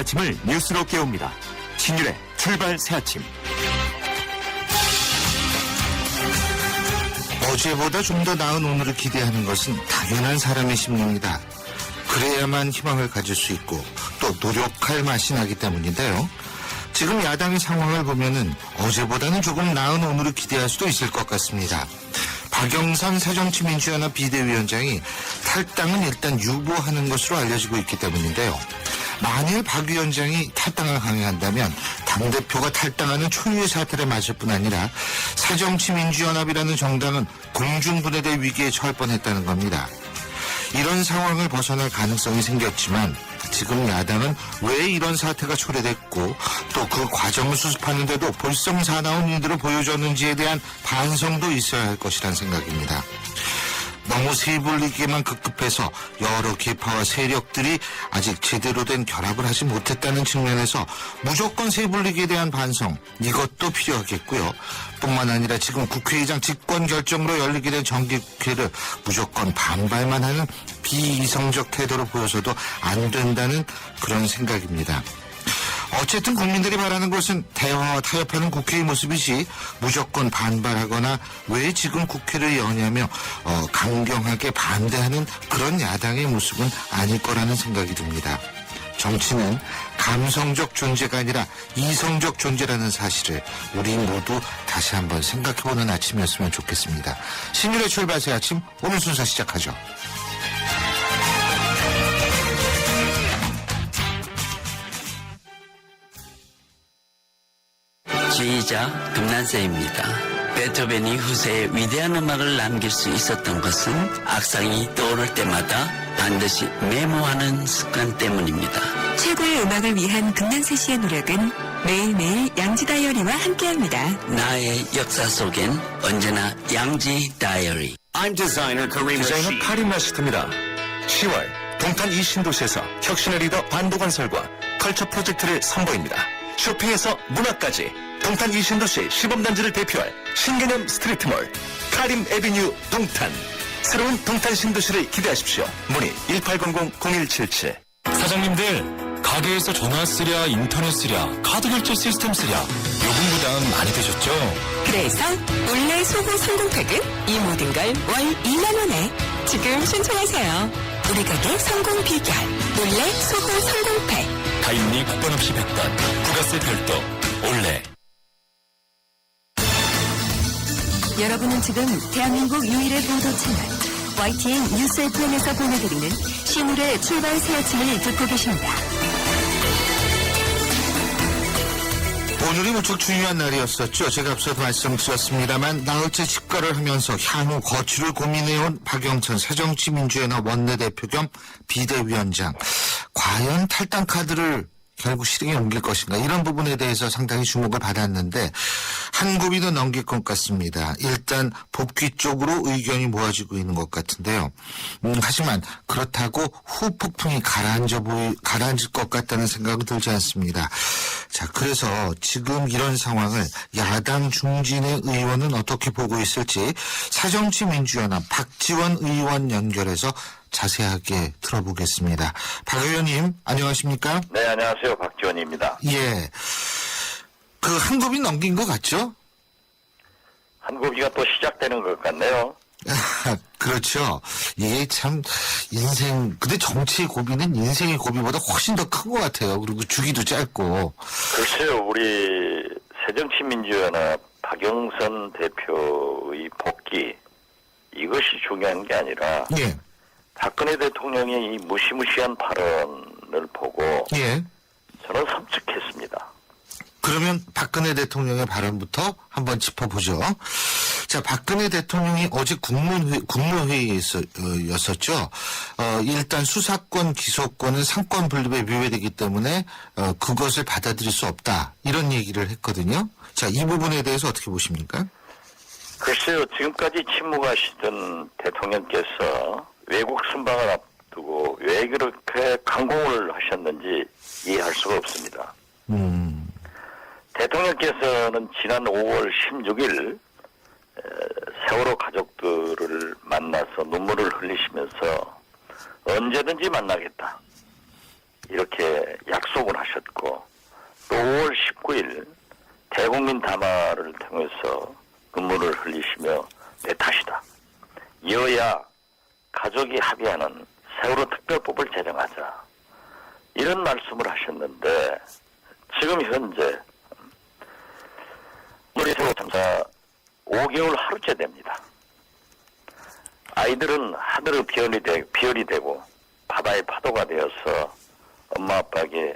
아침을 뉴스로 깨웁니다. 신율의 출발 새아침. 어제보다 좀 더 나은 오늘을 기대하는 것은 당연한 사람의 심리입니다. 그래야만 희망을 가질 수 있고 또 노력할 맛이 나기 때문인데요. 지금 야당의 상황을 보면은 어제보다는 조금 나은 오늘을 기대할 수도 있을 것 같습니다. 박영선 새정치민주연합 비대위원장이 탈당은 일단 유보하는 것으로 알려지고 있기 때문인데요. 만일 박 위원장이 탈당을 강행한다면 당대표가 탈당하는 초유의 사태를 맞을 뿐 아니라 새정치민주연합이라는 정당은 공중분해될 위기에 처할 뻔했다는 겁니다. 이런 상황을 벗어날 가능성이 생겼지만 지금 야당은 왜 이런 사태가 초래됐고 또 그 과정을 수습하는데도 볼썽사나운 일들을 보여줬는지에 대한 반성도 있어야 할 것이란 생각입니다. 너무 세불리기에만 급급해서 여러 계파와 세력들이 아직 제대로 된 결합을 하지 못했다는 측면에서 무조건 세불리기에 대한 반성, 이것도 필요하겠고요. 뿐만 아니라 지금 국회의장 직권 결정으로 열리게 된 정기국회를 무조건 반발만 하는 비이성적 태도로 보여서도 안 된다는 그런 생각입니다. 어쨌든 국민들이 바라는 것은 대화와 타협하는 국회의 모습이지 무조건 반발하거나 왜 지금 국회를 여냐며 강경하게 반대하는 그런 야당의 모습은 아닐 거라는 생각이 듭니다. 정치는 감성적 존재가 아니라 이성적 존재라는 사실을 우리 모두 다시 한번 생각해보는 아침이었으면 좋겠습니다. 신율의 출발새 아침 오늘 순서 시작하죠. 지휘자 금난세입니다. 베토벤이 후세에 위대한 음악을 남길 수 있었던 것은 악상이 떠오를 때마다 반드시 메모하는 습관 때문입니다. 최고의 음악을 위한 금난세 씨의 노력은 매일매일 양지 다이어리와 함께합니다. 나의 역사 속엔 언제나 양지 다이어리. I'm 디자이너 카림 라시트입니다. 10월 동탄 이 신도시에서 혁신의 리더 반도건설과 컬처 프로젝트를 선보입니다. 쇼핑에서 문화까지 동탄 이 신도시 시범단지를 대표할 신개념 스트리트몰 카림 에비뉴 동탄. 새로운 동탄 신도시를 기대하십시오. 문의 1800-0177. 사장님들, 가게에서 전화 쓰랴, 인터넷 쓰랴, 카드 결제 시스템 쓰랴 요금 부담 많이 되셨죠? 그래서 올레 소고 성공팩은 이 모든 걸 월 2만원에 지금 신청하세요. 우리 가게 성공 비결 올레 소고 성공팩. 가입리 국번 없이 100단, 부가세 별도, 올레. 여러분은 지금 대한민국 유일의 보도 채널 YTN 뉴스 FM에서 보내드리는 신율의 출발 새 아침을 듣고 계십니다. 오늘이 무척 중요한 날이었었죠. 제가 앞서도 말씀드렸습니다만 나흘째 집가를 하면서 향후 거취를 고민해온 박영선 새정치민주연합 원내대표 겸 비대위원장. 과연 탈당 카드를 결국 실행에 옮길 것인가, 이런 부분에 대해서 상당히 주목을 받았는데 한 고비도 넘길 것 같습니다. 일단 복귀 쪽으로 의견이 모아지고 있는 것 같은데요. 하지만 그렇다고 후폭풍이 가라앉을 것 같다는 생각은 들지 않습니다. 자, 그래서 지금 이런 상황을 야당 중진의 의원은 어떻게 보고 있을지 새정치민주연합 박지원 의원 연결해서 자세하게 들어보겠습니다. 박 의원님, 안녕하십니까? 네, 안녕하세요. 박지원입니다. 예. 그 한 고비 넘긴 것 같죠? 한 고비가 또 시작되는 것 같네요. 그렇죠. 이게 참 근데 정치의 고비는 인생의 고비보다 훨씬 더 큰 것 같아요. 그리고 주기도 짧고. 글쎄요, 우리 새정치민주연합 박영선 대표의 복귀, 이것이 중요한 게 아니라 예. 박근혜 대통령의 이 무시무시한 발언을 보고 예. 저는 섬뜩했습니다. 그러면 박근혜 대통령의 발언부터 한번 짚어보죠. 자, 박근혜 대통령이 어제 국무회의였었죠. 일단 수사권, 기소권은 상권 분립에 위배되기 때문에 그것을 받아들일 수 없다, 이런 얘기를 했거든요. 자, 이 부분에 대해서 어떻게 보십니까? 글쎄요, 지금까지 침묵하시던 대통령께서 외국 순방을 앞두고 왜 그렇게 강공을 하셨는지 이해할 수가 없습니다. 대통령께서는 지난 5월 16일 세월호 가족들을 만나서 눈물을 흘리시면서 언제든지 만나겠다. 이렇게 약속을 하셨고 또 5월 19일 대국민 담화를 통해서 눈물을 흘리시며 내 탓이다. 여야 가족이 합의하는 세월호 특별법을 제정하자. 이런 말씀을 하셨는데 지금 현재 우리 세월호 참사 5개월 하루째 됩니다. 아이들은 하늘의 별이 되고 바다의 파도가 되어서 엄마 아빠에게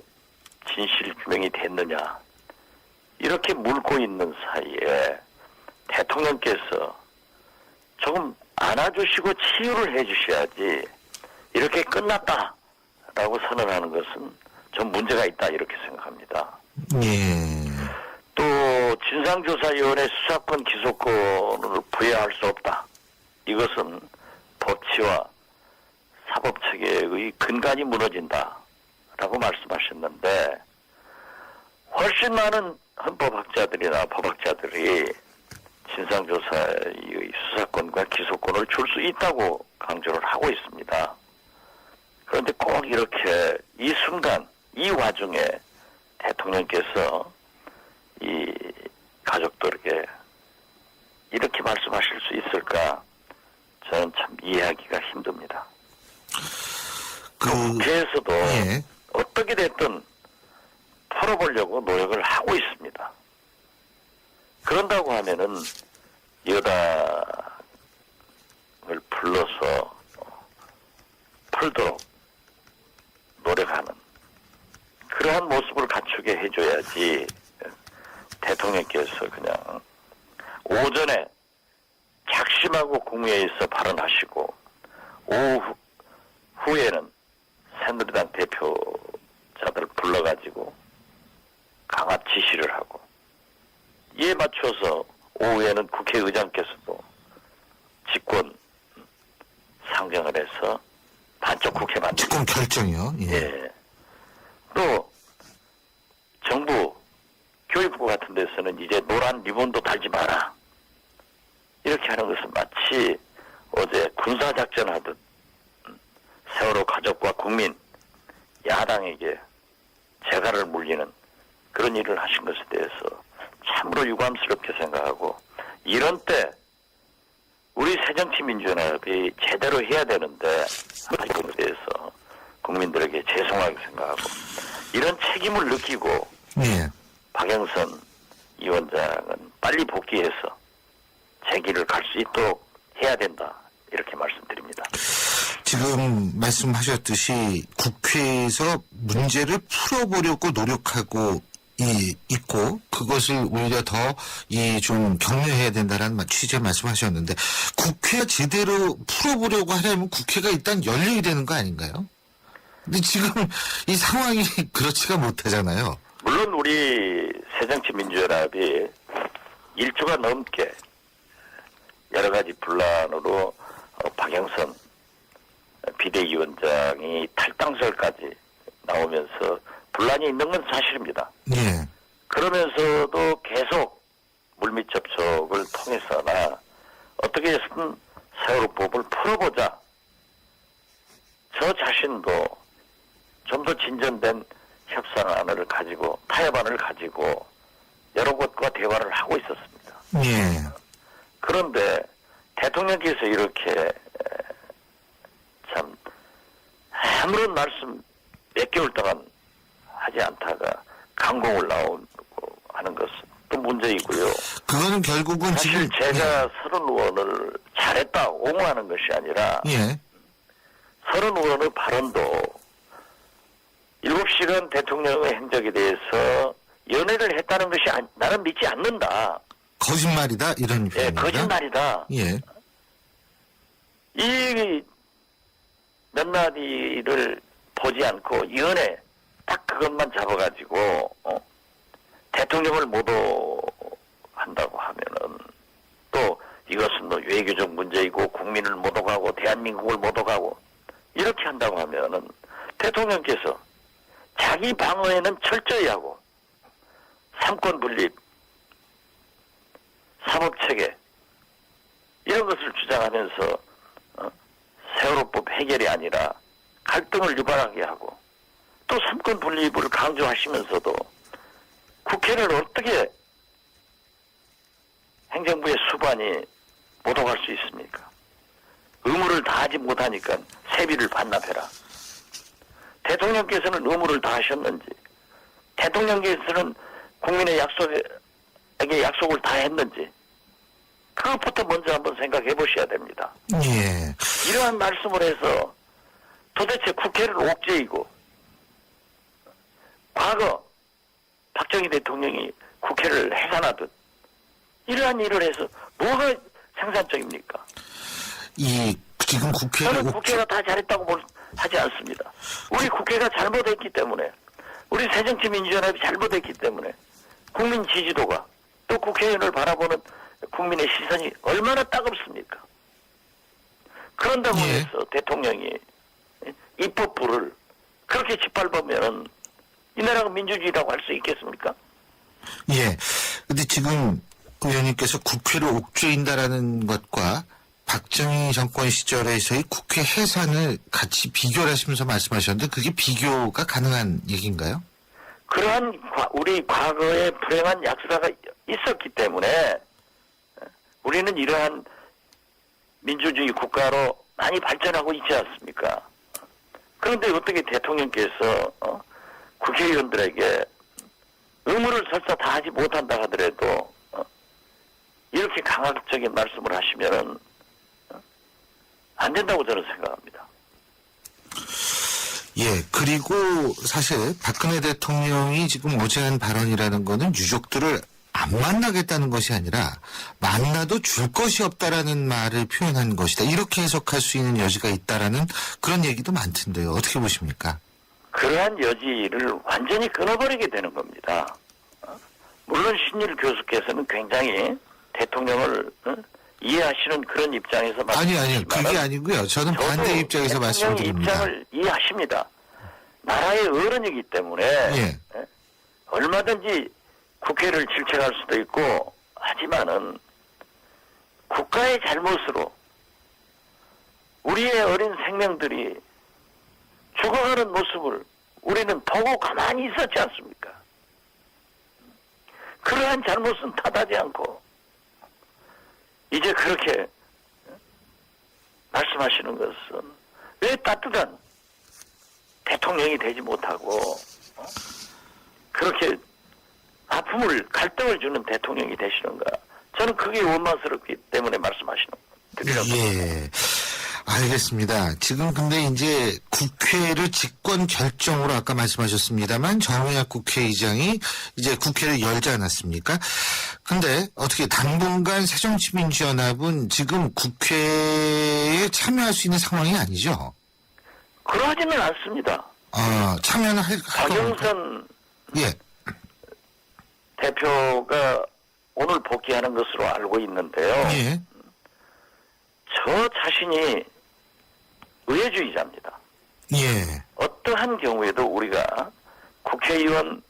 진실 규명이 됐느냐 이렇게 물고 있는 사이에 대통령께서 조금 안아주시고 치유를 해주셔야지 이렇게 끝났다라고 선언하는 것은 좀 문제가 있다 이렇게 생각합니다. 예. 또 진상조사위원회 수사권 기소권을 부여할 수 없다. 이것은 법치와 사법체계의 근간이 무너진다라고 말씀하셨는데 훨씬 많은 헌법학자들이나 법학자들이 진상조사의 수사권과 기소권을 줄 수 있다고 강조를 하고 있습니다. 그런데 꼭 이렇게 이 순간 이 와중에 대통령께서 이 가족들에게 이렇게 말씀하실 수 있을까 저는 참 이해하기가 힘듭니다. 국회에서도 예. 어떻게 됐든 풀어보려고 노력을 하고 있습니다. 그런다고 하면은 여당을 불러서 풀도록 노력하는 그러한 모습을 갖추게 해줘야지 대통령께서 그냥 오전에 작심하고 국무회의에서 발언하시고 오후 후에는 새누리당 대표자들 불러가지고 강압 지시를 하고 이에 맞춰서 오후에는 국회의장께서도 직권 상정을 해서 반쪽 국회 만들고 직권 결정이요. 예. 예. 또 정부 교육부 같은 데서는 이제 노란 리본도 달지 마라. 이렇게 하는 것은 마치 어제 군사작전 하듯 세월호 가족과 국민, 야당에게 재갈을 물리는 그런 일을 하신 것에 대해서 참으로 유감스럽게 생각하고 이런 때 우리 새정치민주연합이 제대로 해야 되는데 그것에 대해서 국민들에게 죄송하게 생각하고 이런 책임을 느끼고 예. 박영선 위원장은 빨리 복귀해서 제 길을 갈 수 있도록 해야 된다 이렇게 말씀드립니다. 지금 말씀하셨듯이 국회에서 문제를 풀어보려고 노력하고 있고 그것을 오히려 더 좀 격려해야 된다라는 취지의 말씀하셨는데 국회가 제대로 풀어보려고 하려면 국회가 일단 열려야 되는 거 아닌가요? 근데 지금 이 상황이 그렇지가 못하잖아요. 물론 우리 새정치민주연합이 1주가 넘게 여러 가지 분란으로 박영선 비대위원장이 탈당설까지 나오면서 분란이 있는 건 사실입니다. 예. 그러면서도 계속 물밑 접촉을 통해서나 어떻게 해서든 세월호법을 풀어보자. 저 자신도 좀 더 진전된 협상안을 가지고 타협안을 가지고 여러 곳과 대화를 하고 있었습니다. 예. 그런데 대통령께서 이렇게 참 아무런 말씀 몇 개월 동안 하지 않다가 강공을 나오고 하는 것은 또 문제이고요. 그거는 결국은 사실 지금 제가 서른 의원을 잘했다 옹호하는 것이 아니라 예. 서른 의원의 발언도 7시간 대통령의 행적에 대해서 연애를 했다는 것이 나는 믿지 않는다. 거짓말이다 이런 예, 표현입니다. 거짓말이다. 예. 이 몇 마디를 보지 않고 연애 딱 그것만 잡아가지고 대통령을 모독한다고 하면은 또 이것은 뭐 외교적 문제이고 국민을 모독하고 대한민국을 모독하고 이렇게 한다고 하면은 대통령께서 자기 방어에는 철저히 하고 삼권 분립, 사법체계 이런 것을 주장하면서 세월호법 해결이 아니라 갈등을 유발하게 하고 또 또 삼권 분립을 강조하시면서도 국회를 어떻게 행정부의 수반이 모독할 수 있습니까? 의무를 다하지 못하니까 세비를 반납해라. 대통령께서는 의무를 다하셨는지, 대통령께서는 국민의 약속에게 약속을 다했는지, 그것부터 먼저 한번 생각해 보셔야 됩니다. 예. 이러한 말씀을 해서 도대체 국회를 옥죄이고, 과거 박정희 대통령이 국회를 해산하듯 이러한 일을 해서 뭐가 생산적입니까? 지금 국회를 저는 국회가 다 잘했다고 하지 않습니다. 우리 국회가 잘못했기 때문에, 우리 새정치민주연합이 잘못했기 때문에 국민 지지도가, 또 국회의원을 바라보는 국민의 시선이 얼마나 따갑습니까? 그런다고 예. 해서 대통령이 입법부를 그렇게 짓밟으면 이 나라가 민주주의라고 할 수 있겠습니까? 예. 근데 지금 의원님께서 국회를 옥죄인다라는 것과 박정희 정권 시절에서의 국회 해산을 같이 비교를 하시면서 말씀하셨는데 그게 비교가 가능한 얘기인가요? 그러한 우리 과거에 불행한 역사가 있었기 때문에 우리는 이러한 민주주의 국가로 많이 발전하고 있지 않습니까? 그런데 어떻게 대통령께서 국회의원들에게 의무를 설사 다하지 못한다 하더라도 이렇게 강압적인 말씀을 하시면은 안 된다고 저는 생각합니다. 예, 그리고 사실 박근혜 대통령이 지금 어제 한 발언이라는 거는 유족들을 안 만나겠다는 것이 아니라 만나도 줄 것이 없다라는 말을 표현한 것이다. 이렇게 해석할 수 있는 여지가 있다라는 그런 얘기도 많던데요. 어떻게 보십니까? 그러한 여지를 완전히 끊어버리게 되는 겁니다. 물론 신일 교수께서는 굉장히 대통령을 이해하시는 그런 입장에서 아니요. 말씀하시지만은 그게 아니고요. 저는 반대 입장에서 대통령의 말씀드립니다. 입장을 이해하십니다. 나라의 어른이기 때문에 예. 얼마든지 국회를 질책할 수도 있고 하지만은 국가의 잘못으로 우리의 어린 생명들이 죽어가는 모습을 우리는 보고 가만히 있었지 않습니까? 그러한 잘못은 탓하지 않고 이제 그렇게 말씀하시는 것은 왜 따뜻한 대통령이 되지 못하고 그렇게 아픔을 갈등을 주는 대통령이 되시는가? 저는 그게 원망스럽기 때문에 말씀하시는 드리라고. 예. 알겠습니다. 지금 근데 이제 국회를 직권 결정으로 아까 말씀하셨습니다만 정의학 국회의장이 이제 국회를 열지 않았습니까? 근데 어떻게 당분간 새정치민주연합은 지금 국회에 참여할 수 있는 상황이 아니죠? 그러지는 않습니다. 참여는 할 겁니까? 박영선 예. 대표가 오늘 복귀하는 것으로 알고 있는데요. 예. 저 자신이 의회주의자입니다. 예. 어떠한 경우에도 우리가 국회의원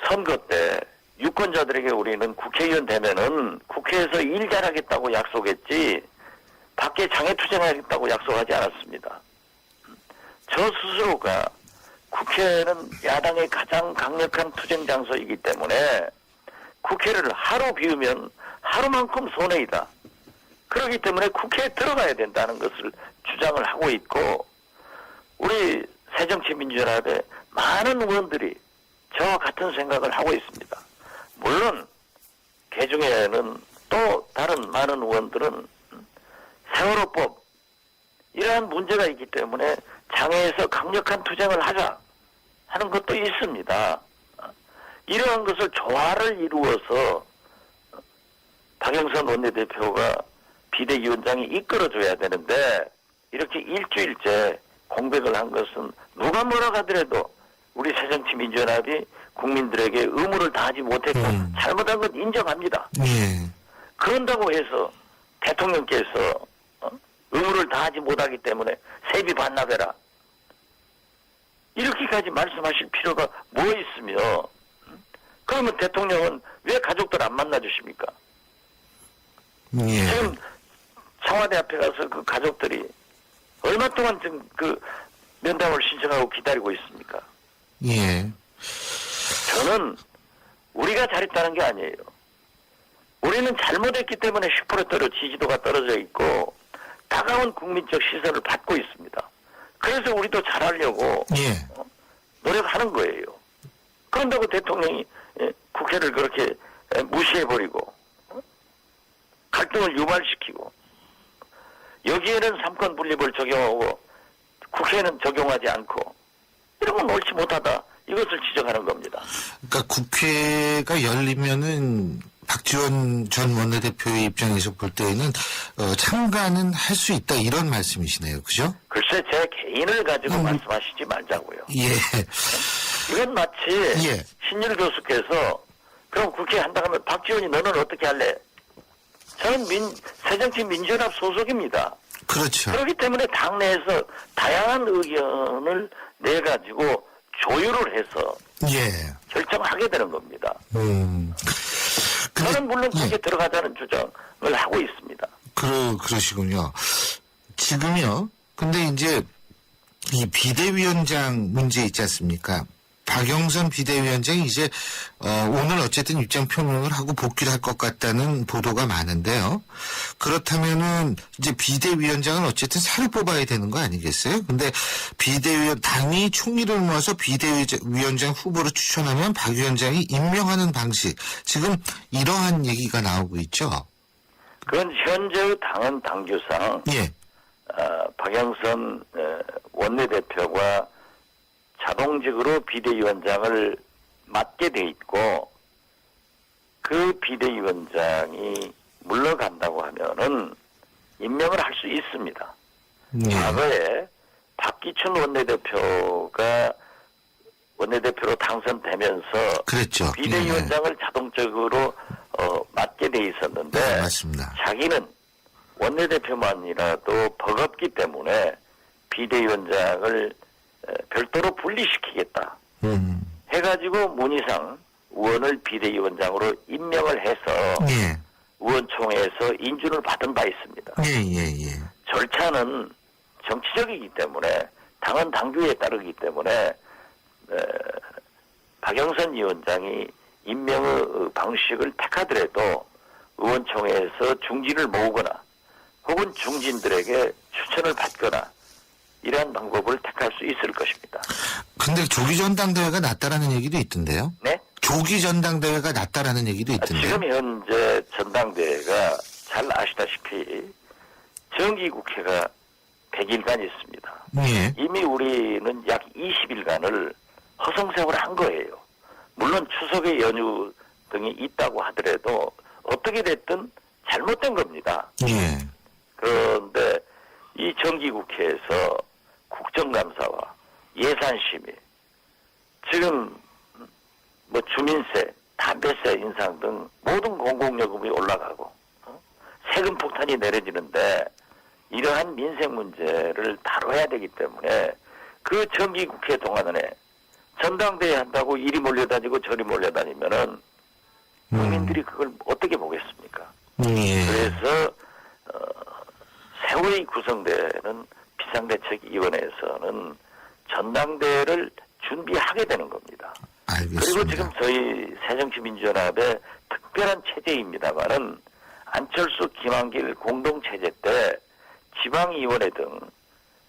선거 때 유권자들에게 우리는 국회의원 되면은 국회에서 일 잘하겠다고 약속했지 밖에 장애투쟁하겠다고 약속하지 않았습니다. 저 스스로가 국회는 야당의 가장 강력한 투쟁 장소이기 때문에 국회를 하루 비우면 하루만큼 손해이다. 그렇기 때문에 국회에 들어가야 된다는 것을 주장을 하고 있고 우리 새정치민주연합의 많은 의원들이 저와 같은 생각을 하고 있습니다. 물론 개중에는 또 다른 많은 의원들은 세월호법 이러한 문제가 있기 때문에 장애에서 강력한 투쟁을 하자 하는 것도 있습니다. 이러한 것을 조화를 이루어서 박영선 원내대표가 비대위원장이 이끌어줘야 되는데 이렇게 일주일째 공백을 한 것은 누가 뭐라 하더라도 우리 새정치민주연합이 국민들에게 의무를 다하지 못했고 잘못한 건 인정합니다. 예. 그런다고 해서 대통령께서 의무를 다하지 못하기 때문에 세비 반납해라. 이렇게까지 말씀하실 필요가 뭐 있으며 그러면 대통령은 왜 가족들 안 만나주십니까? 예. 지금 청와대 앞에 가서 그 가족들이 얼마 동안 지금 그 면담을 신청하고 기다리고 있습니까? 예. 저는 우리가 잘했다는 게 아니에요. 우리는 잘못했기 때문에 10%대로 지지도가 떨어져 있고 다가온 국민적 시선을 받고 있습니다. 그래서 우리도 잘하려고 예. 노력하는 거예요. 그런다고 대통령이 국회를 그렇게 무시해버리고 갈등을 유발시키고 여기에는 삼권 분립을 적용하고 국회에는 적용하지 않고 이런 건 옳지 못하다. 이것을 지적하는 겁니다. 그러니까 국회가 열리면은 박지원 전 원내대표의 입장에서 볼 때에는 참가는 할 수 있다 이런 말씀이시네요. 그죠? 글쎄 제 개인을 가지고 말씀하시지 말자고요. 예. 이건 마치 예. 신일 교수께서 그럼 국회 한다 하면 박지원이 너는 어떻게 할래? 저는 새정치민주연합 소속입니다. 그렇죠. 그렇기 때문에 당내에서 다양한 의견을 내가지고 조율을 해서 예. 결정하게 되는 겁니다. 근데, 저는 물론 예. 그게 들어가자는 주장을 하고 있습니다. 그러시군요. 지금요. 근데 이제 이 비대위원장 문제 있지 않습니까? 박영선 비대위원장이 이제 오늘 어쨌든 입장 표명을 하고 복귀를 할 것 같다는 보도가 많은데요. 그렇다면은 이제 비대위원장은 어쨌든 새로 뽑아야 되는 거 아니겠어요? 근데 당이 총리를 모아서 비대위원장 후보로 추천하면 박 위원장이 임명하는 방식, 지금 이러한 얘기가 나오고 있죠. 그건 현재의 당은 당규상 예. 박영선 원내대표가 자동적으로 비대위원장을 맡게 돼 있고 그 비대위원장이 물러간다고 하면은 임명을 할 수 있습니다. 예. 과거에 박기춘 원내대표가 원내대표로 당선되면서 그랬죠. 비대위원장을 자동적으로 맡게 돼 있었는데 네, 맞습니다. 자기는 원내대표만이라도 버겁기 때문에 비대위원장을 별도로 분리시키겠다 해가지고 문희상 의원을 비대위원장으로 임명을 해서 예. 의원총회에서 인준을 받은 바 있습니다. 예. 절차는 정치적이기 때문에 당은 당규에 따르기 때문에 박영선 위원장이 임명의 방식을 택하더라도 의원총회에서 중진을 모으거나 혹은 중진들에게 추천을 받거나 이러한 방법을 택할 수 있을 것입니다. 근데 조기 전당대회가 낫다라는 얘기도 있던데요? 네? 조기 전당대회가 낫다라는 얘기도 있던데요? 지금 현재 전당대회가 잘 아시다시피 정기국회가 100일간 있습니다. 예. 이미 우리는 약 20일간을 허송세월을 한 거예요. 물론 추석의 연휴 등이 있다고 하더라도 어떻게 됐든 잘못된 겁니다. 예. 그런데 이 정기국회에서 국정감사와 예산심의 지금 뭐 주민세, 담배세 인상 등 모든 공공요금이 올라가고 세금 폭탄이 내려지는데 이러한 민생 문제를 다뤄야 되기 때문에 그 정기국회 동안에 전당대회 한다고 이리 몰려다니고 저리 몰려다니면은 국민들이 그걸 어떻게 보겠습니까? 예. 그래서 새로이 구성되는 비상대책위원회에서는 전당대회를 준비하게 되는 겁니다. 알겠습니다. 그리고 지금 저희 새정치민주연합의 특별한 체제입니다만은 안철수, 김한길 공동체제 때 지방위원회 등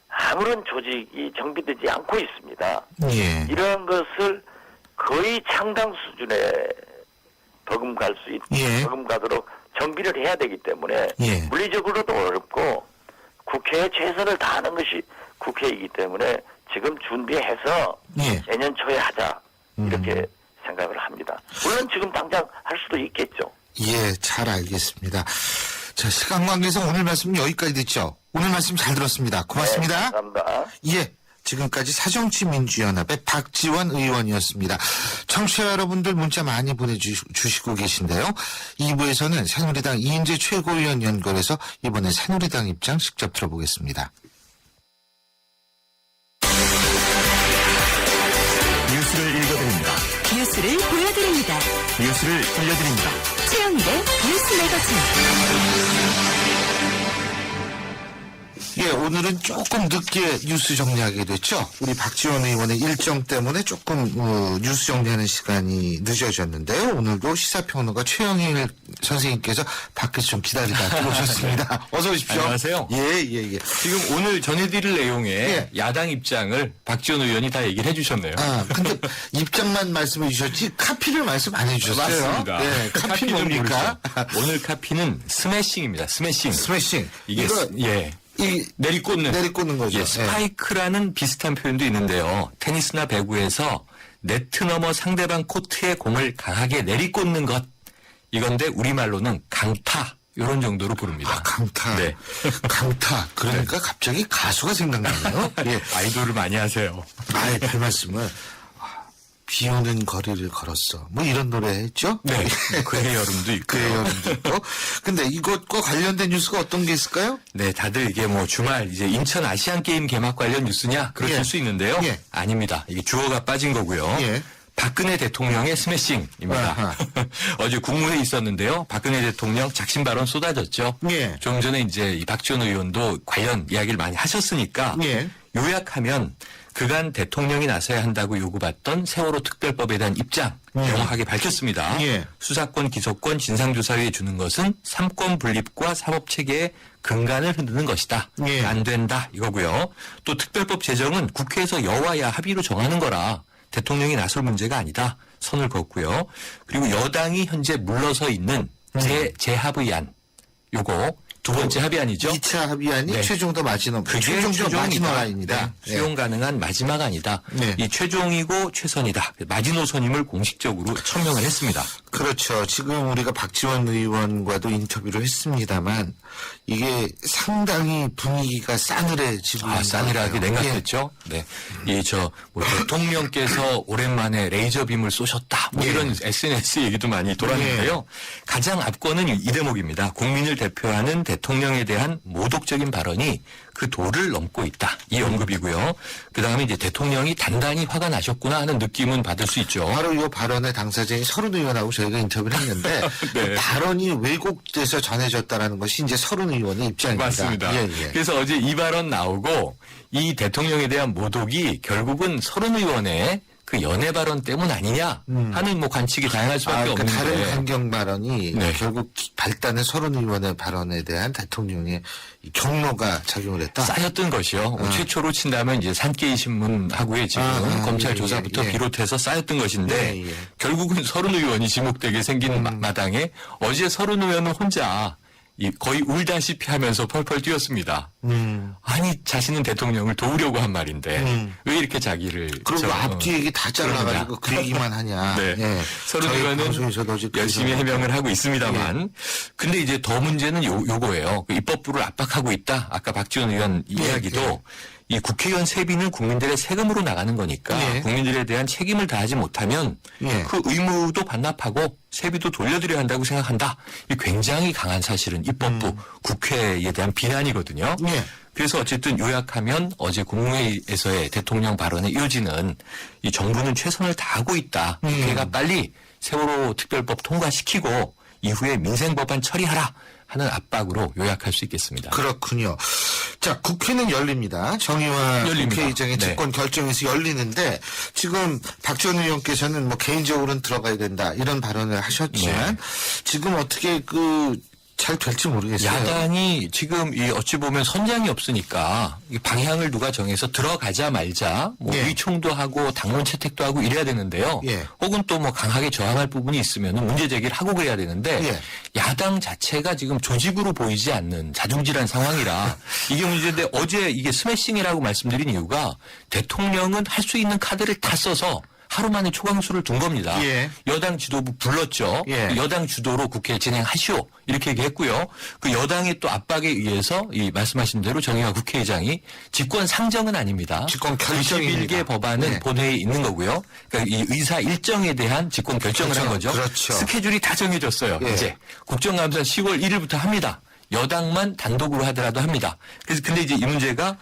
아무런 조직이 정비되지 않고 있습니다. 예. 이러한 것을 거의 창당 수준의 버금갈 수 예. 버금가도록 정비를 해야 되기 때문에 예. 물리적으로도 어렵고 국회에 최선을 다하는 것이 국회이기 때문에 지금 준비해서 예. 내년 초에 하자 이렇게 생각을 합니다. 물론 지금 당장 할 수도 있겠죠. 예, 잘 알겠습니다. 자, 시간 관계상 오늘 말씀 여기까지 듣죠. 오늘 말씀 잘 들었습니다. 고맙습니다. 네, 감사합니다. 예. 지금까지 새정치민주연합의 박지원 의원이었습니다. 청취자 여러분들 문자 많이 보내주시고 계신데요. 2부에서는 새누리당 이인재 최고위원 연결해서 이번에 새누리당 입장 직접 들어보겠습니다. 뉴스를 읽어드립니다. 뉴스를 보여드립니다. 뉴스를 들려드립니다. 최영일의 뉴스 매거진. 예, 오늘은 조금 늦게 뉴스 정리하게 됐죠. 우리 박지원 의원의 일정 때문에 조금 뉴스 정리하는 시간이 늦어졌는데요. 오늘도 시사평론가 최영일 선생님께서 밖에서 좀 기다리다 들어오셨습니다. 어서 오십시오. 안녕하세요. 예. 지금 오늘 전해드릴 내용에 예. 야당 입장을 박지원 의원이 다 얘기를 해주셨네요. 아, 근데 입장만 말씀해 주셨지 카피를 말씀 안 해주셨어요. 맞습니다. 네, 카피 카피는 뭡니까? 모르죠. 오늘 카피는 스매싱입니다. 스매싱. 스매싱. 이게 이거 이 내리꽂는 거죠. 예, 스파이크라는 비슷한 표현도 있는데요. 테니스나 배구에서 네트 너머 상대방 코트에 공을 강하게 내리꽂는 것. 이건데 우리말로는 강타. 이런 정도로 부릅니다. 아, 강타. 네. 강타. 그러니까 갑자기 가수가 생각나네요. 예. 아이돌을 많이 하세요. 아예 별 말씀을. 비 오는 거리를 걸었어. 뭐 이런 노래 했죠? 네. 그의 여름도 있고요. 그의 여름도 있고. 근데 이것과 관련된 뉴스가 어떤 게 있을까요? 네, 다들 이게 뭐 주말 이제 인천 아시안 게임 개막 관련 뉴스냐 그러실 예. 수 있는데요. 예. 아닙니다. 이게 주어가 빠진 거고요. 예. 박근혜 대통령의 스매싱입니다. 아하. 어제 국무회의 있었는데요. 박근혜 대통령 작심 발언 쏟아졌죠. 예. 좀 전에 이제 이 박지원 의원도 관련 이야기를 많이 하셨으니까 예. 요약하면 그간 대통령이 나서야 한다고 요구받던 세월호 특별법에 대한 입장 명확하게 밝혔습니다. 예. 수사권, 기소권, 진상조사위에 주는 것은 삼권 분립과 사법체계의 근간을 흔드는 것이다. 예. 안 된다 이거고요. 또 특별법 제정은 국회에서 여와야 합의로 정하는 거라 대통령이 나설 문제가 아니다. 선을 그었고요. 그리고 여당이 현재 물러서 있는 재합의안 요거 두 번째 합의안이죠. 2차 합의안이 네. 최종도 마지노. 그게 최종도 마지노안입니다. 네. 수용 가능한 마지막 아니다. 네. 이 최종이고 최선이다. 마지노선임을 공식적으로 천명을 했습니다. 그렇죠. 지금 우리가 박지원 의원과도 인터뷰를 했습니다만 이게 상당히 분위기가 싸늘해지고 있는 것 싸늘하게 같아요. 냉각됐죠. 네. 뭐 대통령께서 오랜만에 레이저빔을 쏘셨다. 뭐 예. 이런 SNS 얘기도 많이 돌았는데요. 가장 앞권은 이 대목입니다. 국민을 대표하는 대통령에 대한 모독적인 발언이 그 도를 넘고 있다. 이 언급이고요. 그 다음에 이제 대통령이 단단히 화가 나셨구나 하는 느낌은 받을 수 있죠. 바로 이 발언의 당사자인 서른 의원하고 저희가 인터뷰를 했는데 네. 그 발언이 왜곡돼서 전해졌다라는 것이 이제 서른 의원의 입장입니다. 맞습니다. 예. 그래서 어제 이 발언 나오고 이 대통령에 대한 모독이 결국은 서른 의원의 그 연애 발언 때문 아니냐 하는 뭐 관측이 다양할 수밖에 그러니까 없는데 다른 강경 발언이 네. 결국 발단의 서른 의원의 발언에 대한 대통령의 이 경로가 작용을 했다. 쌓였던 것이요. 최초로 친다면 이제 산케이 신문하고의 지금 검찰 조사부터 예. 비롯해서 쌓였던 것인데 예. 결국은 서른 의원이 지목되게 생긴 마당에 어제 서른 의원은 혼자 거의 울다시피 하면서 펄펄 뛰었습니다. 아니 자신은 대통령을 도우려고 한 말인데 왜 이렇게 자기를 그리고 앞뒤 얘기 다 잘라가지고 그 얘기만 하냐. 네. 예. 서른 저희 의원은 방송에서도 어제 열심히 그래서 해명을 하고 있습니다만 근데 이제 더 문제는 요거예요. 그 입법부를 압박하고 있다. 아까 박지원 의원 이야기도 이 국회의원 세비는 국민들의 세금으로 나가는 거니까 예. 국민들에 대한 책임을 다하지 못하면 예. 그 의무도 반납하고 세비도 돌려드려야 한다고 생각한다. 이 굉장히 강한 사실은 입법부 국회에 대한 비난이거든요. 예. 그래서 어쨌든 요약하면 어제 국무회의에서의 대통령 발언에 이어지는 이 정부는 최선을 다하고 있다. 국회가 빨리 세월호 특별법 통과시키고 이후에 민생법안 처리하라 하는 압박으로 요약할 수 있겠습니다. 그렇군요. 자, 국회는 열립니다. 정의와 열립니다. 국회의장의 네. 직권 결정에서 열리는데 지금 박지원 의원께서는 뭐 개인적으로는 들어가야 된다 이런 발언을 하셨지만 지금 어떻게 잘 될지 모르겠어요. 야당이 지금 이 어찌 보면 선장이 없으니까 이 방향을 누가 정해서 들어가자 말자 뭐 예. 위촉도 하고 당론 채택도 하고 이래야 되는데요. 예. 혹은 또 뭐 강하게 저항할 부분이 있으면 문제 제기를 하고 그래야 되는데 예. 야당 자체가 지금 조직으로 보이지 않는 자중질환 상황이라 이게 문제인데 어제 이게 스매싱이라고 말씀드린 이유가 대통령은 할 수 있는 카드를 다 써서 하루 만에 초강수를 둔 겁니다. 예. 여당 지도부 불렀죠. 예. 여당 주도로 국회 진행하시오. 이렇게 얘기했고요. 그 여당의 또 압박에 의해서 이 말씀하신 대로 정의와 국회의장이 직권 상정은 아닙니다. 직권 결정입니다. 91개 법안은 네. 본회의에 있는 거고요. 그러니까 이 의사 일정에 대한 직권 결정을 한 거죠. 그렇죠. 스케줄이 다 정해졌어요. 예. 이제 국정감사 10월 1일부터 합니다. 여당만 단독으로 하더라도 합니다. 그래서 근데 이제 이 문제가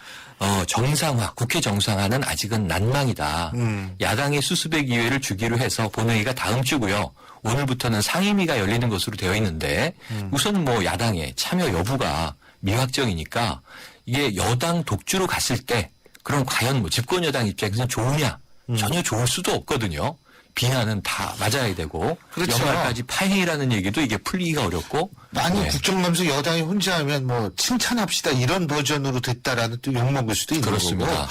정상화, 국회 정상화는 아직은 난망이다. 야당의 수습의 기회를 주기로 해서 본회의가 다음 주고요. 오늘부터는 상임위가 열리는 것으로 되어 있는데 우선 뭐 야당의 참여 여부가 미확정이니까 이게 여당 독주로 갔을 때 그럼 과연 뭐 집권 여당 입장에서는 좋으냐? 전혀 좋을 수도 없거든요. 비난은 다 맞아야 되고 그렇죠. 연말까지 파행이라는 얘기도 이게 풀리기가 어렵고 많이 네. 국정감사 여당이 혼자 하면 뭐 칭찬합시다 이런 버전으로 됐다라는 또 욕먹을 수도 있는 그렇습니다. 거고.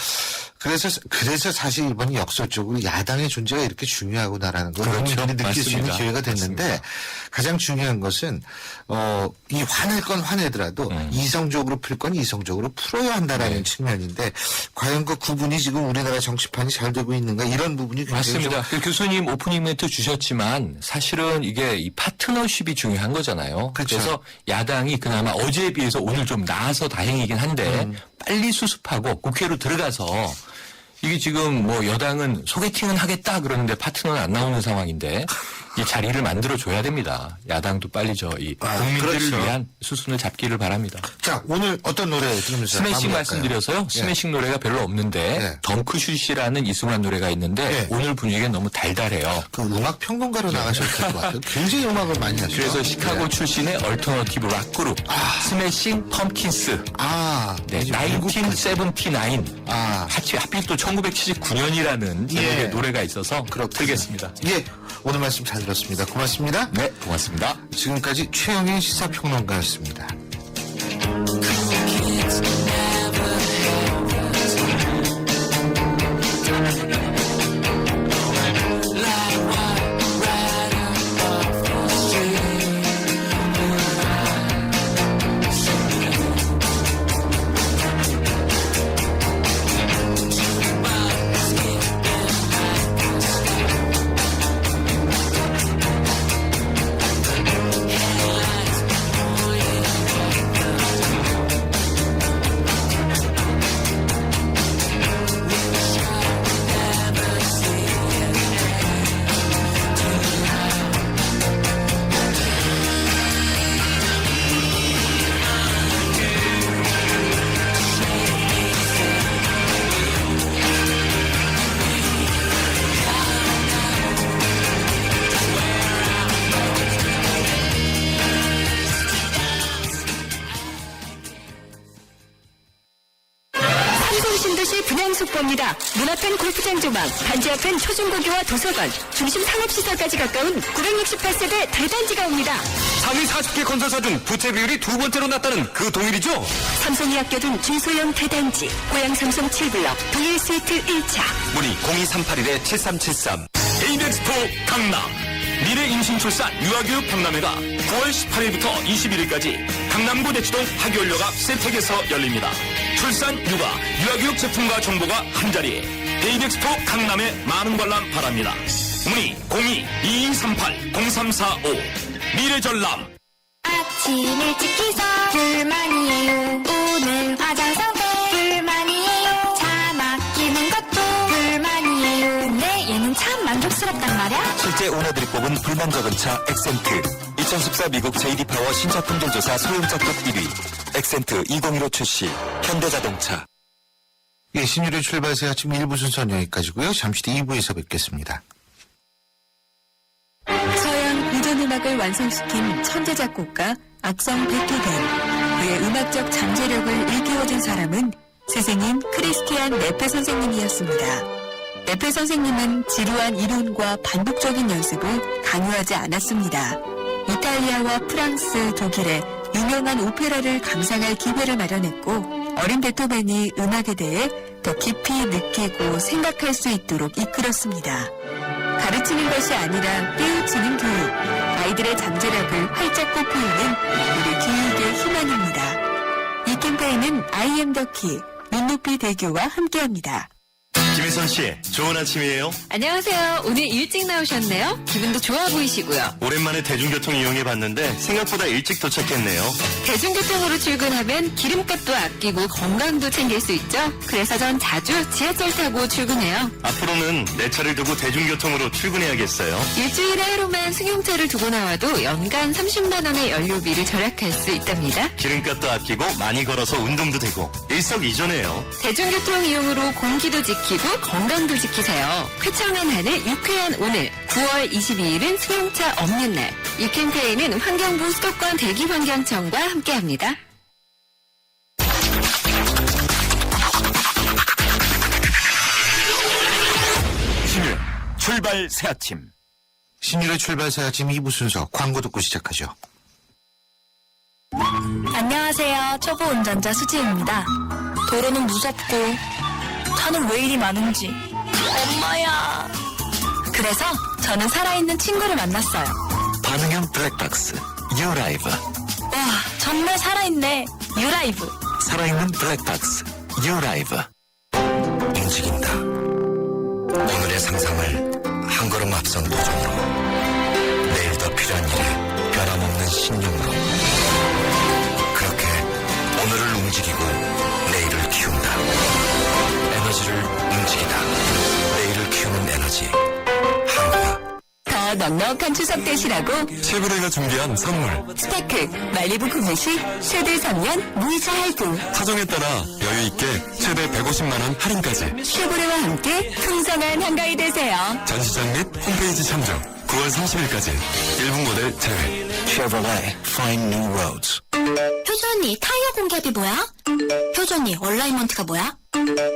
그래서 사실 이번에 역설적으로 야당의 존재가 이렇게 중요하구나라는 걸 그렇죠. 국민들이 느낄 수 있는 맞습니다. 기회가 됐는데 맞습니다. 가장 중요한 것은 이 화낼 건 화내더라도 이성적으로 풀 건 이성적으로 풀어야 한다라는 네. 측면인데 과연 그 구분이 지금 우리나라 정치판이 잘 되고 있는가 이런 부분이 굉장히 맞습니다. 그 교수님 오프닝 멘트 주셨지만 사실은 이게 이 파트너십이 중요한 거잖아요. 그렇죠. 그래서 야당이 그나마 어제에 비해서 오늘 좀 나아서 다행이긴 한데 빨리 수습하고 국회로 들어가서 이게 지금 뭐 여당은 소개팅은 하겠다 그러는데 파트너는 안 나오는 상황인데 이 자리를 만들어 줘야 됩니다. 야당도 빨리 이 국민들을 그렇죠. 위한 수순을 잡기를 바랍니다. 자 오늘 어떤 노래 들으면서 스매싱 마무리할까요? 말씀드려서요. 예. 스매싱 노래가 별로 없는데 예. 덩크슛이라는 이승환 노래가 있는데 예. 오늘 분위기가 너무 달달해요. 그 음악 평론가로 나가셔도 될 것 같아요. 굉장히 음악을 많이 하시죠. 그래서 시카고 출신의 얼터너티브 락 그룹 스매싱 펌킨스 네, 아주 미국까지. 1979 아. 하필 또 1979년이라는 제목의 예. 노래가 있어서 틀겠습니다. 예, 오늘 말씀 잘 들었습니다. 고맙습니다. 네, 고맙습니다. 지금까지 최영인 시사평론가였습니다. 신도시 분양속보입니다. 문 앞엔 골프장 조망, 단지 앞엔 초중고교와 도서관, 중심 상업시설까지 가까운 968세대 대단지가 옵니다. 상위 40개 건설사 중 부채 비율이 두 번째로 낮다는 그 동일이죠? 삼성이 아껴둔 중소형 대단지, 고양 삼성 7블럭, 동일 스위트 1차. 문의 02381-7373 에이펙스포 강남 미래 임신출산 유아교육 박람회가 9월 18일부터 21일까지 강남구 대치동 학교연력 앞 세택에서 열립니다. 출산, 육아, 유아교육 제품과 정보가 한자리에 에이펙스포 강남에 많은 관람 바랍니다. 문의 02-2238-0345 미래전람. 아침 일찍 기서 불만이에요. 오늘 화장 상태 불만이에요. 차 막히는 것도 불만이에요. 근데 얘는 참 만족스럽단 말이야. 실제 오너들이 뽑은 불만 적은 차 엑센트 2014 미국 JD 파워 신차 품질조사 소형차급 1위 엑센트 2015 출시 현대자동차. 예, 신유리 출발새 아침 1부 순서는 여기까지고요. 잠시 뒤 2부에서 뵙겠습니다. 서양 고전음악을 완성시킨 천재 작곡가 악성 베토벤. 그의 음악적 잠재력을 일깨워준 사람은 스승인 크리스티안 네페 선생님이었습니다. 네페 선생님은 지루한 이론과 반복적인 연습을 강요하지 않았습니다. 이탈리아와 프랑스, 독일의 유명한 오페라를 감상할 기회를 마련했고 어린 베토벤이 음악에 대해 더 깊이 느끼고 생각할 수 있도록 이끌었습니다. 가르치는 것이 아니라 깨우치는 교육, 아이들의 잠재력을 활짝 꽃피우는 우리 교육의 희망입니다. 이 캠페인은 I am the key, 눈높이 대교와 함께합니다. 김혜선 씨, 좋은 아침이에요. 안녕하세요. 오늘 일찍 나오셨네요. 기분도 좋아 보이시고요. 오랜만에 대중교통 이용해봤는데 생각보다 일찍 도착했네요. 대중교통으로 출근하면 기름값도 아끼고 건강도 챙길 수 있죠. 그래서 전 자주 지하철 타고 출근해요. 앞으로는 내 차를 두고 대중교통으로 출근해야겠어요. 일주일에 하루만 승용차를 두고 나와도 연간 30만 원의 연료비를 절약할 수 있답니다. 기름값도 아끼고 많이 걸어서 운동도 되고 일석이조네요. 대중교통 이용으로 공기도 지키고 건강도 지키세요. 쾌청한 하늘, 유쾌한 오늘. 9월 22일은 승용차 없는 날. 이 캠페인은 환경부 수도권 대기환경청과 함께합니다. 출발 새 아침. 신율의 출발사 아침 2부 순서 광고 듣고 시작하죠. 안녕하세요. 초보 운전자 수지입니다. 도로는 무섭고 차는 왜 이리 많은지 엄마야. 그래서 저는 살아있는 친구를 만났어요. 반응형 블랙박스 유라이브. 와, 정말 살아있네. 유라이브. 살아있는 블랙박스 유라이브. 움직인다. 오늘의 상상을 한 걸음 앞선 도전으로, 내일 더 필요한 일에 변함없는 신념으로, 그렇게 오늘을 움직이고 내일을 키운다. 에너지를 움직이다. 내일을 키우는 에너지 한화. 더 넉넉한 추석 되시라고 쉐보레가 준비한 선물. 스테크 말리부 구매 시 최대 3년 무이자 할부. 사정에 따라 여유 있게 최대 150만 원 할인까지. 쉐보레와 함께 풍성한 한가위 되세요. 전시장 및 홈페이지 참조. 9월 30일까지 일부 모델 제외. Chevrolet Find New Roads. 효주 언니, 타이어 공개비 뭐야? 효주 언니, 얼라이먼트가 뭐야?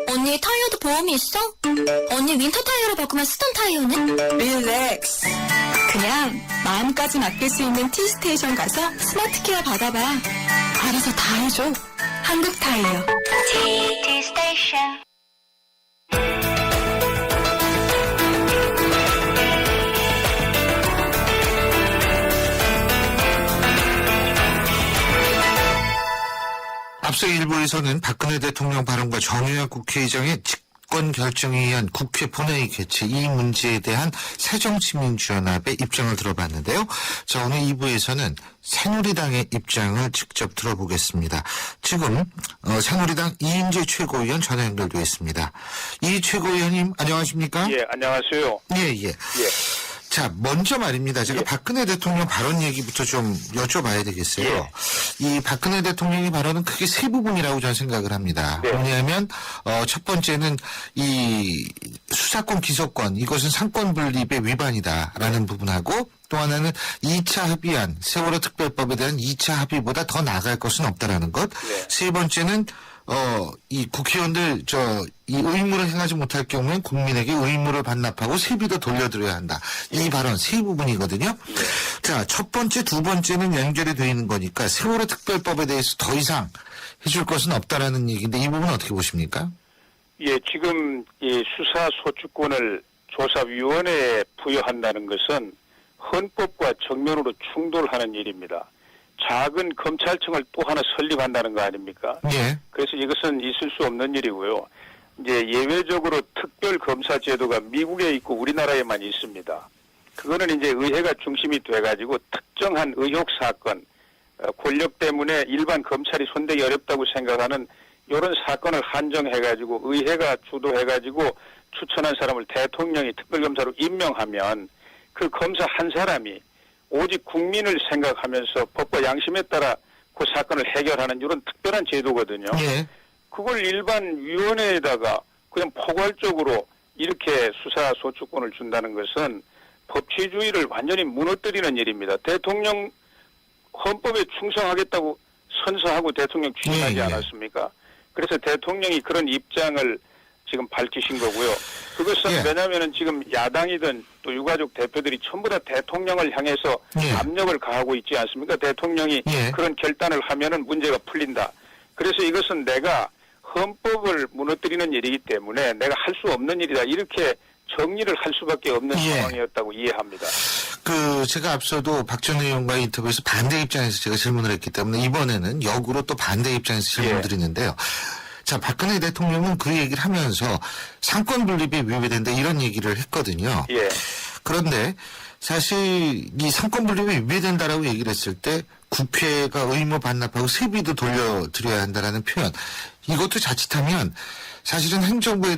언니, 타이어도 보험이 있어? 언니, 윈터 타이어로 바꾸면 쓰던 타이어는? 릴렉스. 그냥 마음까지 맡길 수 있는 T스테이션 가서 스마트 케어 받아봐. 알아서 다 해줘. 한국 타이어. T-스테이션. 앞서 일부에서는 박근혜 대통령 발언과 정유현 국회의장의 직권 결정에 의한 국회 본회의 개최 이 문제에 대한 새정치민주연합의 입장을 들어봤는데요. 자, 오늘 2부에서는 새누리당의 입장을 직접 들어보겠습니다. 지금 새누리당 이인재 최고위원 전화 연결되어 있습니다. 이 최고위원님 안녕하십니까? 예, 안녕하세요. 예. 예. 자, 먼저 말입니다. 제가 박근혜 대통령 발언 얘기부터 좀 여쭤봐야 되겠어요. 예. 이 박근혜 대통령의 발언은 크게 세 부분이라고 저는 생각을 합니다. 네. 뭐냐면 첫 번째는 이 수사권 기소권 이것은 상권 분립의 위반이다라는 부분하고, 또 하나는 2차 합의안 세월호 특별법에 대한 2차 합의보다 더 나아갈 것은 없다라는 것. 네. 세 번째는 이 국회의원들 이 의무를 행하지 못할 경우엔 국민에게 의무를 반납하고 세비도 돌려드려야 한다. 이 발언 세 부분이거든요. 자, 첫 번째, 두 번째는 연결이 되어 있는 거니까 세월호 특별법에 대해서 더 이상 해줄 것은 없다라는 얘기인데 이 부분 어떻게 보십니까? 예, 지금 이 수사 소추권을 조사위원회에 부여한다는 것은 헌법과 정면으로 충돌하는 일입니다. 작은 검찰청을 또 하나 설립한다는 거 아닙니까? 예. 그래서 이것은 있을 수 없는 일이고요. 이제 예외적으로 특별검사 제도가 미국에 있고 우리나라에만 있습니다. 그거는 이제 의회가 중심이 돼가지고 특정한 의혹 사건, 권력 때문에 일반 검찰이 손대기 어렵다고 생각하는 이런 사건을 한정해가지고 의회가 주도해가지고 추천한 사람을 대통령이 특별검사로 임명하면 그 검사 한 사람이 오직 국민을 생각하면서 법과 양심에 따라 그 사건을 해결하는 이런 특별한 제도거든요. 예. 그걸 일반 위원회에다가 그냥 포괄적으로 이렇게 수사 소추권을 준다는 것은 법치주의를 완전히 무너뜨리는 일입니다. 대통령 헌법에 충성하겠다고 선서하고 대통령 취임하지 예. 않았습니까? 그래서 대통령이 그런 입장을 지금 밝히신 거고요. 그것은 예. 왜냐하면 지금 야당이든 또 유가족 대표들이 전부 다 대통령을 향해서 예. 압력을 가하고 있지 않습니까? 대통령이 예. 그런 결단을 하면은 문제가 풀린다. 그래서 이것은 내가 헌법을 무너뜨리는 일이기 때문에 내가 할 수 없는 일이다. 이렇게 정리를 할 수밖에 없는 예. 상황이었다고 이해합니다. 제가 앞서도 박 전 의원과의 인터뷰에서 반대 입장에서 제가 질문을 했기 때문에 이번에는 역으로 또 반대 입장에서 질문을 예. 드리는데요. 자, 박근혜 대통령은 그 얘기를 하면서 상권 분립에 위배된다 이런 얘기를 했거든요. 예. 그런데 사실 이 상권 분립에 위배된다라고 얘기를 했을 때 국회가 의무 반납하고 세비도 돌려드려야 한다라는 표현, 이것도 자칫하면 사실은 행정부의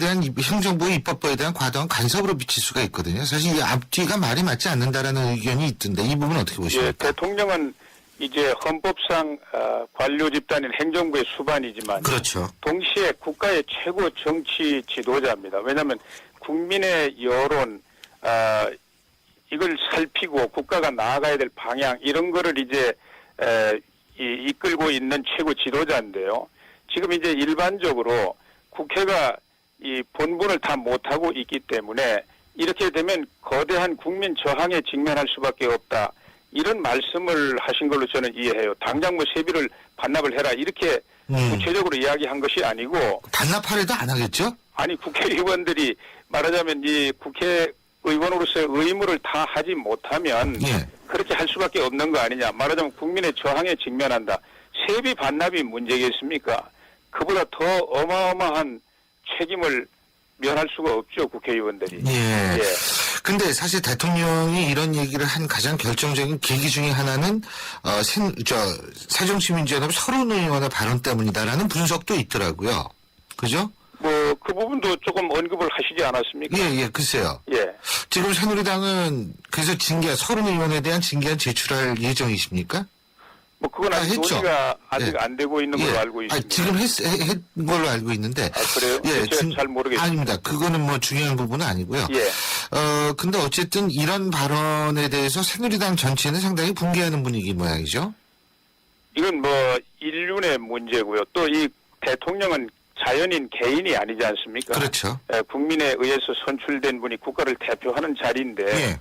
입법부에 대한 과도한 간섭으로 비칠 수가 있거든요. 사실 이 앞뒤가 말이 맞지 않는다라는 의견이 있던데 이 부분 어떻게 예, 보십니까? 대통령은 이제 헌법상 관료 집단인 행정부의 수반이지만 그렇죠. 동시에 국가의 최고 정치 지도자입니다. 왜냐하면 국민의 여론 이걸 살피고 국가가 나아가야 될 방향 이런 거를 이제 이끌고 있는 최고 지도자인데요. 지금 이제 일반적으로 국회가 이 본분을 다 못하고 있기 때문에 이렇게 되면 거대한 국민 저항에 직면할 수밖에 없다. 이런 말씀을 하신 걸로 저는 이해해요. 당장 뭐 세비를 반납을 해라 이렇게 구체적으로 이야기한 것이 아니고 반납하려도 안 하겠죠? 아니 국회의원들이 말하자면 이 국회의원으로서의 의무를 다 하지 못하면 예. 그렇게 할 수밖에 없는 거 아니냐. 말하자면 국민의 저항에 직면한다. 세비 반납이 문제겠습니까? 그보다 더 어마어마한 책임을 면할 수가 없죠, 국회의원들이. 예. 근데 사실 대통령이 이런 얘기를 한 가장 결정적인 계기 중에 하나는 새정치민주연합 서른 의원의 발언 때문이다라는 분석도 있더라고요. 그죠? 뭐 그 부분도 조금 언급을 하시지 않았습니까? 예, 글쎄요. 예. 지금 새누리당은 그래서 서른 의원에 대한 징계안 제출할 예정이십니까? 뭐 그건 아직 했죠. 논의가 아직 예. 안 되고 있는 걸로 알고 있습니다. 지금 했 걸로 알고 있는데. 그래요? 제가 잘 모르겠습니다. 아닙니다. 그거는 뭐 중요한 부분은 아니고요. 예. 근데 어쨌든 이런 발언에 대해서 새누리당 전체는 상당히 붕괴하는 분위기 모양이죠. 이건 뭐 인륜의 문제고요. 또 이 대통령은 자연인 개인이 아니지 않습니까? 그렇죠. 국민에 의해서 선출된 분이 국가를 대표하는 자리인데 예.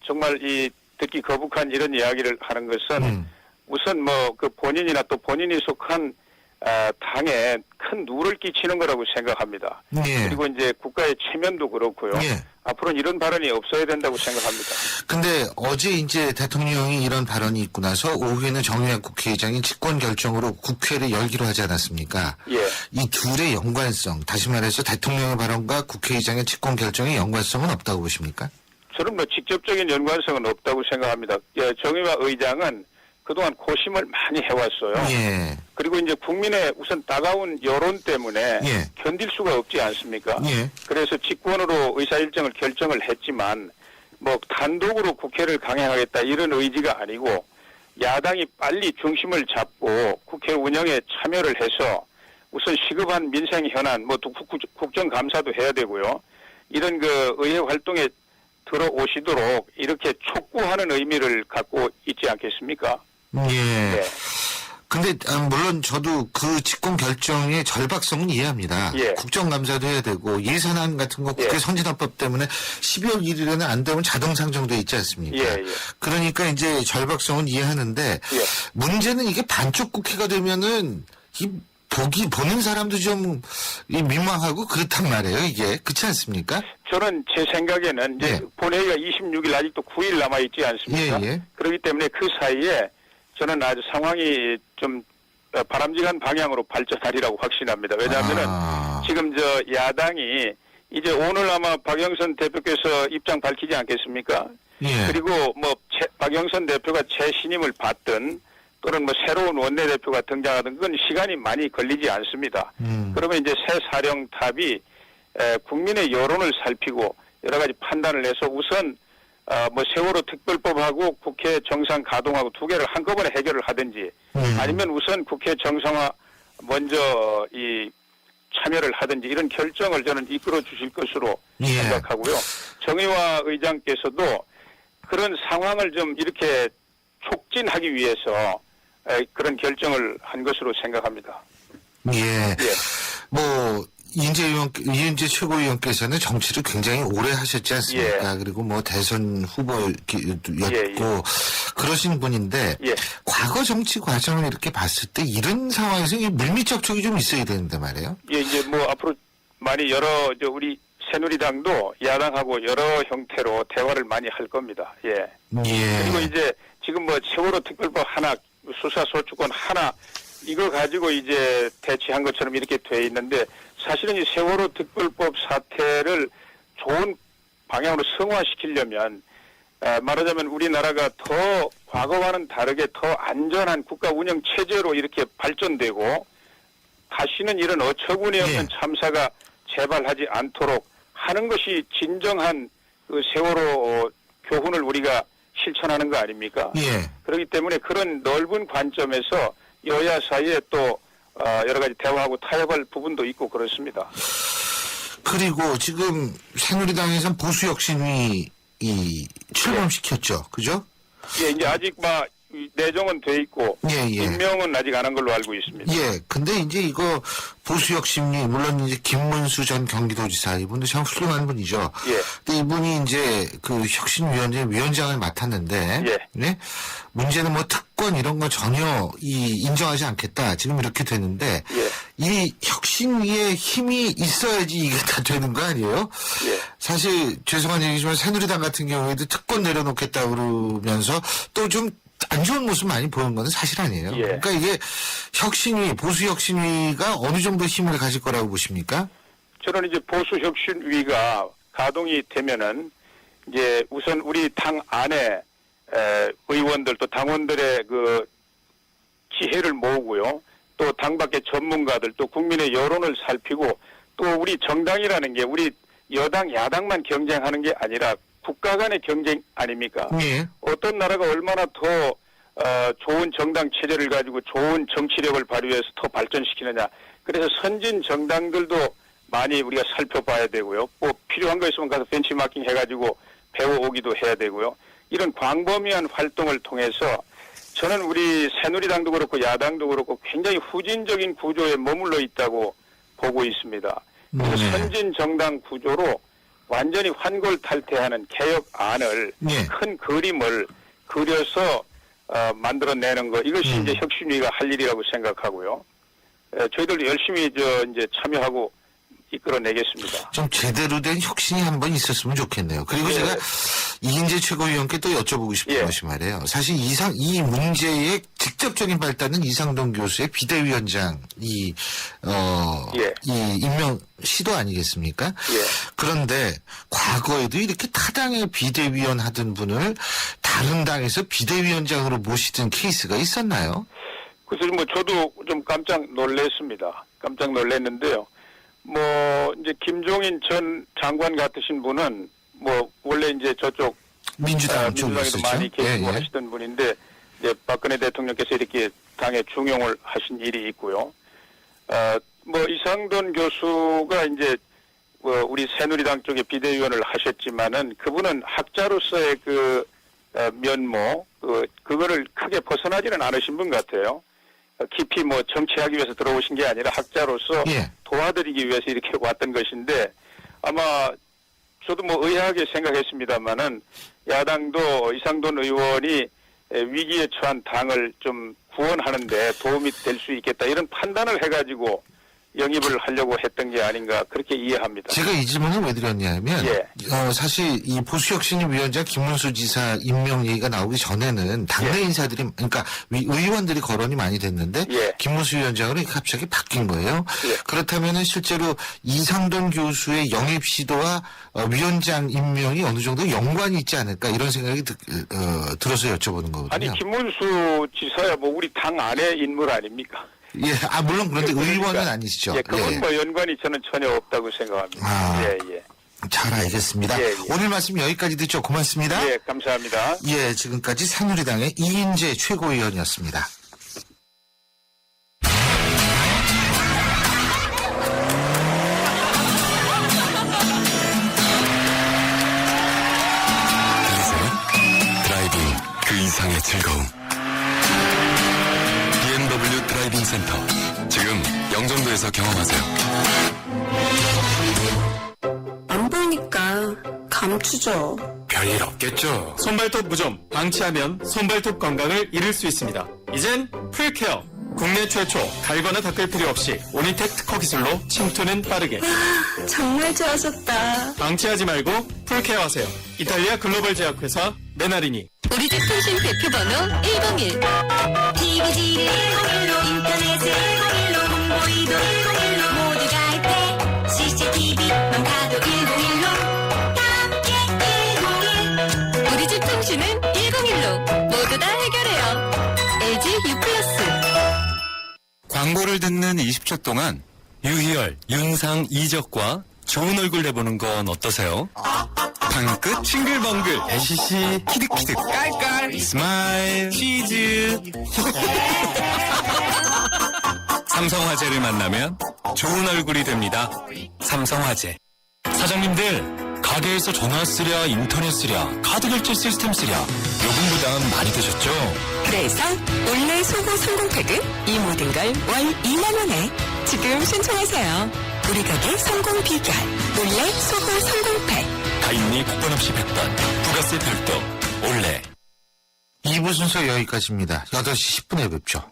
정말 이 듣기 거북한 이런 이야기를 하는 것은 우선 뭐 그 본인이나 또 본인이 속한 당에 큰 누를 끼치는 거라고 생각합니다. 예. 그리고 이제 국가의 체면도 그렇고요. 예. 앞으로는 이런 발언이 없어야 된다고 생각합니다. 근데 어제 이제 대통령이 이런 발언이 있고 나서 오후에는 정의당 국회의장이 직권 결정으로 국회를 열기로 하지 않았습니까? 예. 이 둘의 연관성, 다시 말해서 대통령의 발언과 국회의장의 직권 결정의 연관성은 없다고 보십니까? 저는 뭐 직접적인 연관성은 없다고 생각합니다. 정의와 의장은 그동안 고심을 많이 해왔어요. 예. 그리고 이제 국민의 우선 따가운 여론 때문에 예. 견딜 수가 없지 않습니까? 예. 그래서 직권으로 의사일정을 결정을 했지만 뭐 단독으로 국회를 강행하겠다 이런 의지가 아니고 야당이 빨리 중심을 잡고 국회 운영에 참여를 해서 우선 시급한 민생 현안, 뭐 국정감사도 해야 되고요. 이런 그 의회 활동에 들어오시도록 이렇게 촉구하는 의미를 갖고 있지 않겠습니까? 예. 네. 근데 물론 저도 그 직권 결정의 절박성은 이해합니다. 예. 국정감사도 해야 되고 예산안 같은 거 국회 예. 선진화법 때문에 12월 1일에는 안 되면 자동 상정돼 있지 않습니까? 예, 예. 그러니까 이제 절박성은 이해하는데 예. 문제는 이게 반쪽 국회가 되면은 보는 사람도 좀 민망하고 그렇단 말이에요. 이게 그렇지 않습니까? 저는 제 생각에는 이제 예. 본회의가 26일 아직도 9일 남아 있지 않습니까? 예, 예. 그렇기 때문에 그 사이에 저는 아주 상황이 좀 바람직한 방향으로 발전하리라고 확신합니다. 왜냐하면은 지금 저 야당이 이제 오늘 아마 박영선 대표께서 입장 밝히지 않겠습니까? 예. 그리고 뭐 박영선 대표가 재신임을 받든 또는 뭐 새로운 원내대표가 등장하든 그건 시간이 많이 걸리지 않습니다. 그러면 이제 새 사령탑이 국민의 여론을 살피고 여러 가지 판단을 해서 우선 뭐 세월호 특별법하고 국회 정상 가동하고 두 개를 한꺼번에 해결을 하든지 아니면 우선 국회 정상화 먼저 이 참여를 하든지 이런 결정을 저는 이끌어 주실 것으로 예. 생각하고요. 정의화 의장께서도 그런 상황을 좀 이렇게 촉진하기 위해서 그런 결정을 한 것으로 생각합니다. 예. 예. 뭐 이인재 최고위원께서는 정치를 굉장히 오래 하셨지 않습니까? 그리고 뭐 대선 후보였고 그러신 분인데 예. 과거 정치 과정을 이렇게 봤을 때 이런 상황에서 물밑 접촉이 좀 있어야 되는데 말이에요. 예, 이제 뭐 앞으로 많이 우리 새누리당도 야당하고 여러 형태로 대화를 많이 할 겁니다. 예. 예. 그리고 이제 지금 뭐 세월호 특별법 하나, 수사소추권 하나 이거 가지고 이제 대치한 것처럼 이렇게 돼 있는데 사실은 이 세월호 특별법 사태를 좋은 방향으로 승화시키려면 말하자면 우리나라가 더 과거와는 다르게 더 안전한 국가 운영 체제로 이렇게 발전되고 다시는 이런 어처구니 없는 예. 참사가 재발하지 않도록 하는 것이 진정한 그 세월호 교훈을 우리가 실천하는 거 아닙니까? 예. 그렇기 때문에 그런 넓은 관점에서 여야 사이에 또 여러 가지 대화하고 타협할 부분도 있고 그렇습니다. 그리고 지금 새누리당에서는 보수 혁신위 출범시켰죠, 그죠? 예, 이제 아직 내정은 돼 있고 예, 예. 임명은 아직 안 한 걸로 알고 있습니다. 예, 근데 이제 이거 보수혁신위, 물론 이제 김문수 전 경기도지사, 이분도 참 훌륭한 분이죠. 예. 근데 이분이 이제 그 혁신위원회 위원장을 맡았는데, 예. 네? 문제는 뭐 특권 이런 거 전혀 인정하지 않겠다. 지금 이렇게 되는데, 예. 이 혁신위에 힘이 있어야지 이게 다 되는 거 아니에요? 예. 사실 죄송한 얘기지만 새누리당 같은 경우에도 특권 내려놓겠다 그러면서 또 좀 안 좋은 모습 많이 보인 건 사실 아니에요. 예. 그러니까 이게 혁신위, 보수혁신위가 어느 정도 힘을 가질 거라고 보십니까? 저는 이제 보수혁신위가 가동이 되면은 이제 우선 우리 당 안에 의원들 또 당원들의 그 지혜를 모으고요. 또 당 밖의 전문가들 또 국민의 여론을 살피고 또 우리 정당이라는 게 우리 여당 야당만 경쟁하는 게 아니라 국가 간의 경쟁 아닙니까? 예. 어떤 나라가 얼마나 더 좋은 정당 체제를 가지고 좋은 정치력을 발휘해서 더 발전시키느냐. 그래서 선진 정당들도 많이 우리가 살펴봐야 되고요. 뭐 필요한 거 있으면 가서 벤치마킹 해가지고 배워오기도 해야 되고요. 이런 광범위한 활동을 통해서 저는 우리 새누리당도 그렇고 야당도 그렇고 굉장히 후진적인 구조에 머물러 있다고 보고 있습니다. 그래서 네. 선진 정당 구조로 완전히 환골탈태하는 개혁안을 네. 큰 그림을 그려서 만들어내는 거 이것이 이제 혁신위가 할 일이라고 생각하고요. 저희들도 열심히 이제 참여하고 이끌어내겠습니다. 좀 제대로 된 혁신이 한번 있었으면 좋겠네요. 그리고 예. 제가 이인재 최고위원께 또 여쭤보고 싶은 예. 것이 말이에요. 사실 이 문제의 직접적인 발단은 이상돈 교수의 비대위원장 이 임명 시도 아니겠습니까? 예. 그런데 과거에도 이렇게 타당의 비대위원 하던 분을 다른 당에서 비대위원장으로 모시던 케이스가 있었나요? 그래서 뭐 저도 좀 깜짝 놀랐습니다. 깜짝 놀랐는데요. 뭐 이제 김종인 전 장관 같으신 분은 뭐 원래 이제 저쪽 민주당 쪽에 민주당에도 있었죠. 많이 계시고 예, 예. 하시던 분인데 이제 박근혜 대통령께서 이렇게 당에 중용을 하신 일이 있고요. 뭐 이상돈 교수가 이제 우리 새누리당 쪽에 비대위원을 하셨지만은 그분은 학자로서의 그 면모 그거를 크게 벗어나지는 않으신 분 같아요. 깊이 뭐 정치하기 위해서 들어오신 게 아니라 학자로서 예. 도와드리기 위해서 이렇게 왔던 것인데 아마 저도 뭐 의아하게 생각했습니다만은 야당도 이상돈 의원이 위기에 처한 당을 좀 구원하는데 도움이 될 수 있겠다 이런 판단을 해가지고 영입을 하려고 했던 게 아닌가 그렇게 이해합니다. 제가 이 질문을 왜 드렸냐면 예. 사실 이 보수혁신위원장 김문수 지사 임명 얘기가 나오기 전에는 당내 예. 인사들이 그러니까 의원들이 거론이 많이 됐는데 예. 김문수 위원장으로 갑자기 바뀐 거예요. 예. 그렇다면은 실제로 이상돈 교수의 영입 시도와 위원장 임명이 어느 정도 연관이 있지 않을까 이런 생각이 들어서 여쭤보는 거거든요. 아니 김문수 지사야 뭐 우리 당 안의 인물 아닙니까? 예, 물론 그런데 그러니까, 의원은 아니시죠. 예, 그건 예. 뭐 연관이 저는 전혀 없다고 생각합니다. 예, 예. 잘 알겠습니다. 예, 예. 오늘 말씀 여기까지 듣죠. 고맙습니다. 예, 감사합니다. 예, 지금까지 새누리당의 이인재 최고위원이었습니다. 드라이빙 그 이상의 즐거움. BMW 드라이빙 센터. 지금 영종도에서 경험하세요. 안 보이니까 감추죠. 별일 없겠죠. 손발톱 무좀, 방치하면 손발톱 건강을 잃을 수 있습니다. 이젠 풀케어. 국내 최초 갈거나 닦을 필요 없이 오니텍 특허 기술로 침투는 빠르게. 정말 좋아졌다. 방치하지 말고 풀케어 하세요. 이탈리아 글로벌 제약회사 메나리니. 우리 집 통신 대표 번호 101. TV지를 101로 인터넷을 101로 홍보이도 101로 모두 가입해 CCTV만 가도 101로 함께 101. 우리 집 통신은 101로 모두 다 해결해요. LG U+. 광고를 듣는 20초 동안 유희열, 윤상, 이적과 좋은 얼굴 내보는 건 어떠세요? 방끝, 싱글벙글, 배시시, 키득키득, 깔깔, 스마일, 치즈. 삼성화재를 만나면 좋은 얼굴이 됩니다. 삼성화재. 사장님들, 가게에서 전화 쓰랴, 인터넷 쓰랴, 카드 결제 시스템 쓰랴, 요금 부담 많이 되셨죠? 그래서 올레 소고 성공팩은 이 모든 걸 월 2만 원에 지금 신청하세요. 우리 가게 성공 비결 올레 소고 성공팩. 다인리 국번 없이 100번, 부가세 별도, 올레. 2부 순서 여기까지입니다. 8시 10분에 뵙죠.